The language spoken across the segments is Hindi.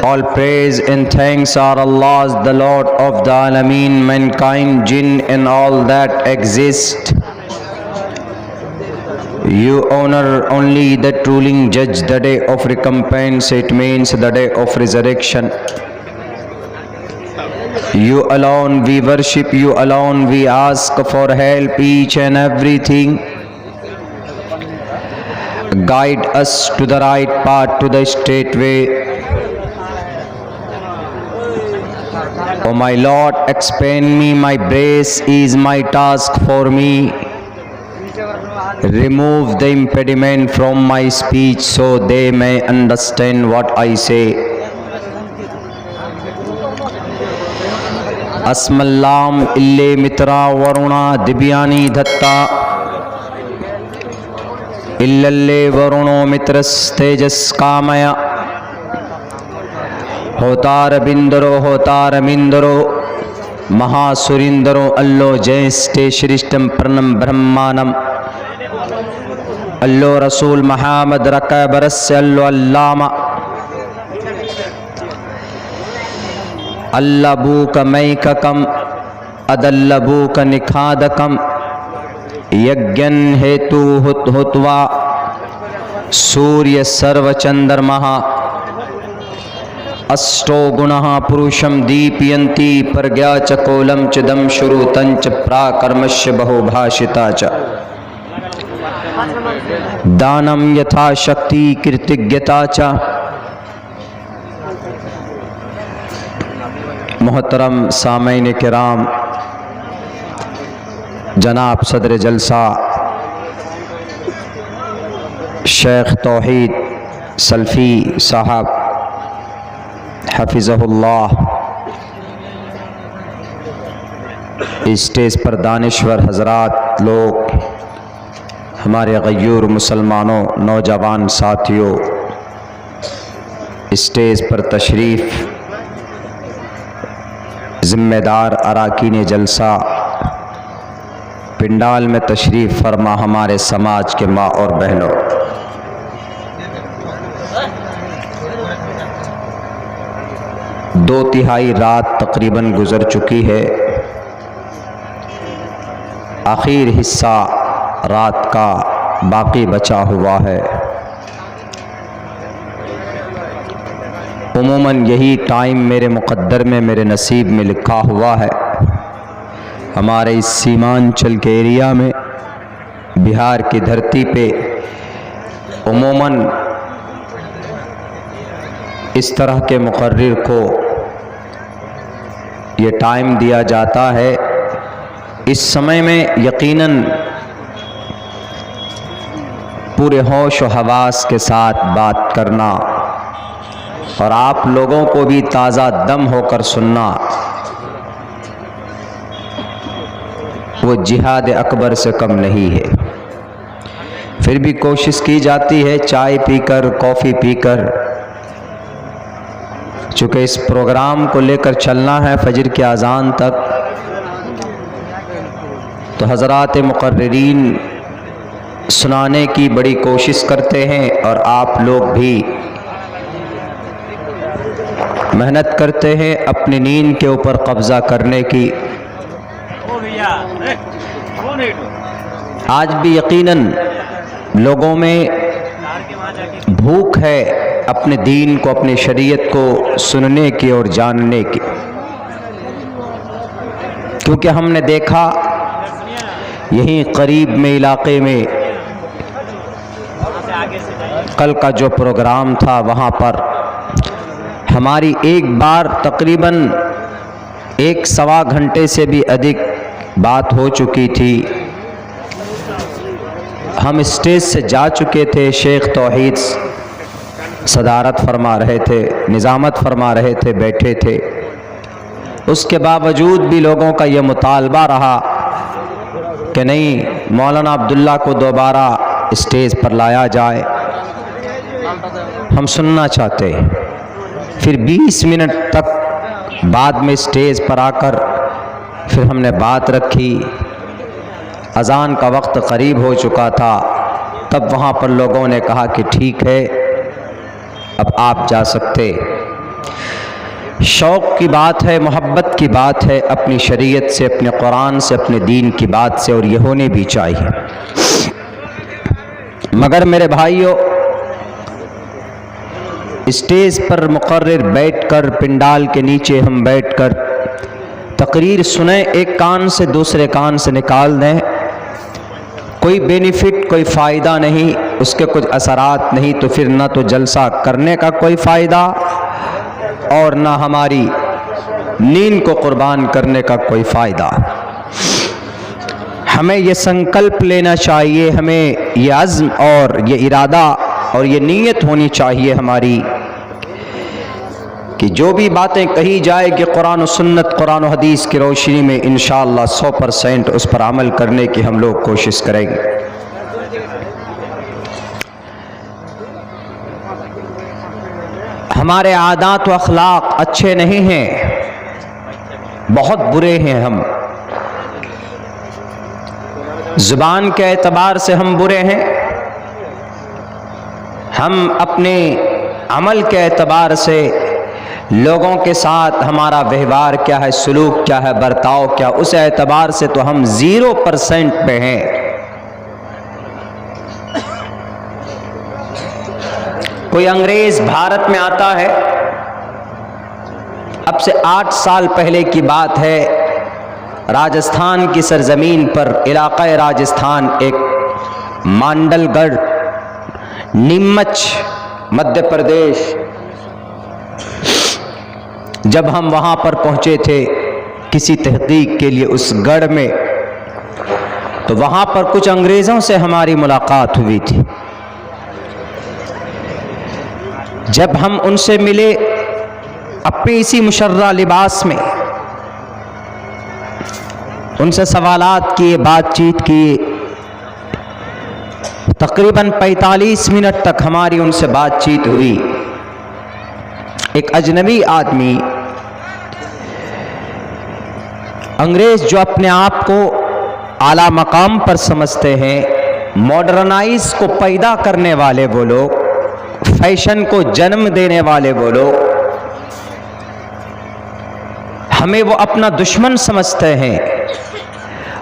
All praise and thanks are Allah's, the Lord of the Alameen, mankind, jinn and all that exist. You honor only the ruling judge, the day of recompense, it means the day of resurrection. You alone we worship, you alone we ask for help, each and everything. Guide us to the right path, to the straight way. O my Lord, expand me, my grace is my task for me. Remove the impediment from my speech so they may understand what I say. अस्मल्लाम इल्ले मित्रा वरुणा दिव्यानी धत्ता इल्लल्ले वरुणो मित्रस्तेजस कामया होतार बिंदरो महासुरिंदरो अल्लो जयस्ते श्रेष्ठम प्रणम ब्रह्मानम अल्लो रसूल मोहम्मद रका बरस अल्लो अल्लामा अल्लबूक मैककम अदल्लबूक निखादकम यज्ञन हेतु हुत्वा सूर्य सर्व चंद्रमा अष्टो गुणः पुरुषम दीपयन्ति प्रज्ञा च कोलम च दम श्रुतं च प्राकर्मस्य बहुभाषिता च दानम यथा शक्ति कृतज्ञता च। मोहतरम सामईन किराम, जनाब सदर जलसा शेख तौहीद सल्फ़ी साहब हफिज़हुल्लाह, स्टेज पर दानिश्वर हजरात लोग, हमारे गयूर मुसलमानों, नौजवान साथियों, स्टेज पर तशरीफ़ ज़िम्मेदार अराकीन जलसा, पिंडाल में तशरीफ़ फरमा हमारे समाज के माँ और बहनों, दो तिहाई रात तकरीबन गुज़र चुकी है। आखिर हिस्सा रात का बाकी बचा हुआ है। उमूमन यही टाइम मेरे मुक़द्दर में, मेरे नसीब में लिखा हुआ है। हमारे इस सीमांचल के एरिया में, बिहार की धरती पे उमूमन इस तरह के मुक़र्रिर को ये टाइम दिया जाता है। इस समय में यकीनन पूरे होश व हवास के साथ बात करना और आप लोगों को भी ताज़ा दम होकर सुनना, वो जिहाद अकबर से कम नहीं है। फिर भी कोशिश की जाती है चाय पीकर, कॉफ़ी पीकर, चूँकि इस प्रोग्राम को लेकर चलना है फजर की अज़ान तक, तो हज़रात मुक़र्रिरीन सुनाने की बड़ी कोशिश करते हैं और आप लोग भी मेहनत करते हैं अपनी नींद के ऊपर कब्ज़ा करने की। आज भी यकीनन लोगों में भूख है अपने दीन को, अपनी शरीयत को सुनने की और जानने की, क्योंकि हमने देखा यहीं करीब में इलाके में कल का जो प्रोग्राम था वहाँ पर हमारी एक बार तकरीबन 1-1.25 घंटे से भी अधिक बात हो चुकी थी। हम स्टेज से जा चुके थे, शेख तौहीद सदारत फरमा रहे थे, निज़ामत फरमा रहे थे, बैठे थे। उसके बावजूद भी लोगों का ये मुतालबा रहा कि नहीं, मौलाना अब्दुल्ला को दोबारा स्टेज पर लाया जाए, हम सुनना चाहते हैं। फिर 20 मिनट तक बाद में स्टेज पर आकर फिर हमने बात रखी। अज़ान का वक्त करीब हो चुका था, तब वहाँ पर लोगों ने कहा कि ठीक है, अब आप जा सकते। शौक़ की बात है, मोहब्बत की बात है, अपनी शरीयत से, अपने कुरान से, अपने दीन की बात से, और ये होने भी चाहिए। मगर मेरे भाइयों, स्टेज पर मुकर्रिर बैठकर, पिंडाल के नीचे हम बैठकर तकरीर सुने, एक कान से दूसरे कान से निकाल दें, कोई बेनिफिट, कोई फ़ायदा नहीं, उसके कुछ असरात नहीं, तो फिर ना तो जलसा करने का कोई फ़ायदा और ना हमारी नींद को कुर्बान करने का कोई फ़ायदा। हमें ये संकल्प लेना चाहिए, हमें ये अज़्म और ये इरादा और ये नीयत होनी चाहिए हमारी कि जो भी बातें कही जाएगी कुरान और सुन्नत, कुरान और हदीस की रोशनी में, इंशाअल्लाह 100% उस पर अमल करने की हम लोग कोशिश करेंगे। हमारे आदात व अखलाक अच्छे नहीं हैं, बहुत बुरे हैं हम। ज़ुबान के एतबार से हम बुरे हैं, हम अपने अमल के एतबार से, लोगों के साथ हमारा व्यवहार क्या है, सलूक क्या है, बर्ताव क्या, उस एतबार से तो हम 0% पे हैं। कोई अंग्रेज भारत में आता है, अब से 8 साल पहले की बात है, राजस्थान की सरजमीन पर, इलाका राजस्थान, एक मांडलगढ़, नीमच, मध्य प्रदेश, जब हम वहाँ पर पहुँचे थे किसी तहकीक के लिए उस गढ़ में, तो वहाँ पर कुछ अंग्रेज़ों से हमारी मुलाकात हुई थी। जब हम उनसे मिले अपने इसी मुशर्रा लिबास में, उनसे सवालात किए, बातचीत की, तकरीबन 45 मिनट तक हमारी उनसे बातचीत हुई। एक अजनबी आदमी, अंग्रेज जो अपने आप को आला मकाम पर समझते हैं, मॉडर्नाइज को पैदा करने वाले वो लोग, फैशन को जन्म देने वाले वो लोग, हमें वो अपना दुश्मन समझते हैं।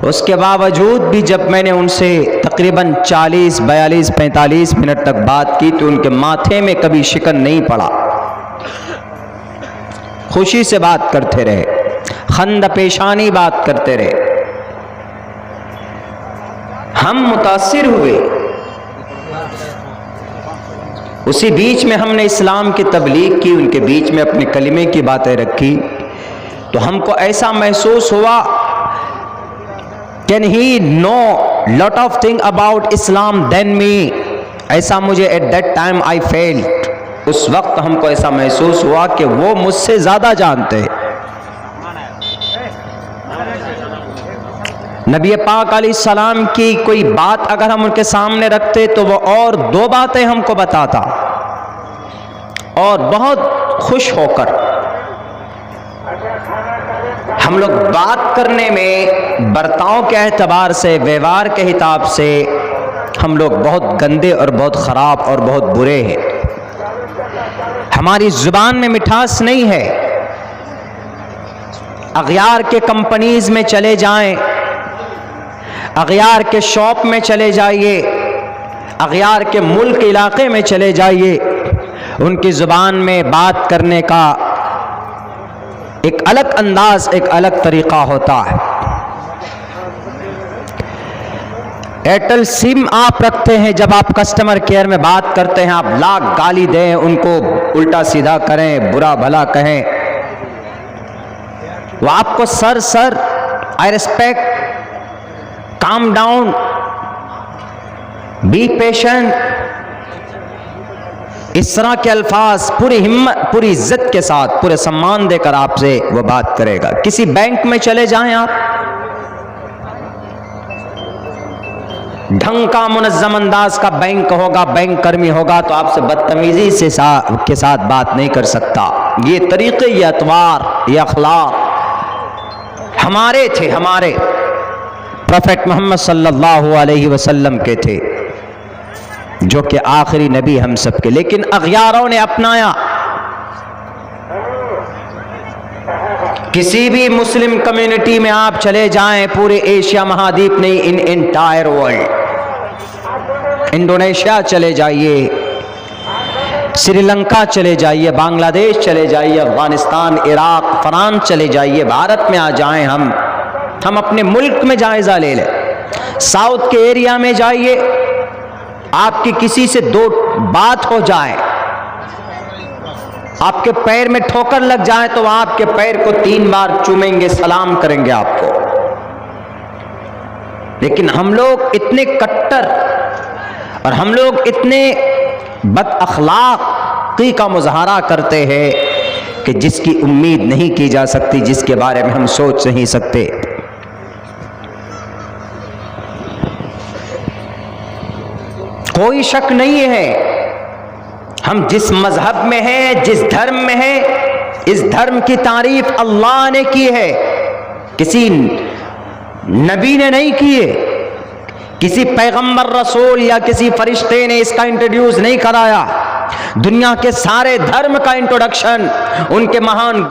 उसके बावजूद भी जब मैंने उनसे तकरीबन 40, 42, 45 मिनट तक बात की तो उनके माथे में कभी शिकन नहीं पड़ा, खुशी से बात करते रहे, खंद पेशानी बात करते रहे। हम मुतासिर हुए। उसी बीच में हमने इस्लाम की तबलीग की, उनके बीच में अपने कलिमे की बातें रखी, तो हमको ऐसा महसूस हुआ can he know lot of thing about Islam than me, ऐसा मुझे at that time I felt, उस वक्त हमको ऐसा महसूस हुआ कि वो मुझसे ज्यादा जानते हैं। नबी पाक अलैहिस्सलाम की कोई बात अगर हम उनके सामने रखते तो वो और 2 बातें हमको बताता, और बहुत खुश होकर हम लोग बात करने में, बर्ताव के एतबार से, व्यवहार के हिसाब से हम लोग बहुत गंदे और बहुत ख़राब और बहुत बुरे हैं। हमारी ज़ुबान में मिठास नहीं है। अगयार के कंपनीज में चले जाएं, अगयार के शॉप में चले जाइए, अगयार के मुल्क इलाके में चले जाइए, उनकी ज़ुबान में बात करने का एक अलग अंदाज, एक अलग तरीक़ा होता है। एयरटेल सिम आप रखते हैं, जब आप कस्टमर केयर में बात करते हैं, आप लाख गाली दें, उनको उल्टा सीधा करें, बुरा भला कहें, वो आपको sir I respect, calm down, be patient, इस तरह के अल्फाज पूरी हिम्मत, पूरी इज्जत के साथ, पूरे सम्मान देकर आपसे वो बात करेगा। किसी बैंक में चले जाएं आप, ढंग का मुनज़्ज़म अंदाज का बैंक होगा, बैंक कर्मी होगा, तो आपसे बदतमीजी से के साथ बात नहीं कर सकता। ये तरीक़े, ये अतवार, ये अखलाक हमारे थे, हमारे प्रोफेट मोहम्मद सल्लल्लाहु अलैहि वसल्लम के थे। जो कि आखिरी नबी हम सब के, लेकिन अगयारों ने अपनाया। किसी भी मुस्लिम कम्युनिटी में आप चले जाएं, पूरे एशिया महाद्वीप नहीं, इन एंटायर वर्ल्ड, इंडोनेशिया चले जाइए, श्रीलंका चले जाइए, बांग्लादेश चले जाइए, अफगानिस्तान, इराक, फ्रांस चले जाइए, भारत में आ जाएं, हम अपने मुल्क में जायजा ले लें। साउथ के एरिया में जाइए, आपकी किसी से दो बात हो जाए, आपके पैर में ठोकर लग जाए तो आपके पैर को 3 बार चूमेंगे, सलाम करेंगे आपको। लेकिन हम लोग इतने कट्टर और हम लोग इतने बदअखलाक़ी का मुज़ाहरा करते हैं कि जिसकी उम्मीद नहीं की जा सकती, जिसके बारे में हम सोच नहीं सकते। कोई शक नहीं है, हम जिस मजहब में हैं, जिस धर्म में हैं, इस धर्म की तारीफ अल्लाह ने की है, किसी नबी ने नहीं की है, किसी पैगंबर रसूल या किसी फरिश्ते ने इसका इंट्रोड्यूस नहीं कराया। दुनिया के सारे धर्म का इंट्रोडक्शन उनके महान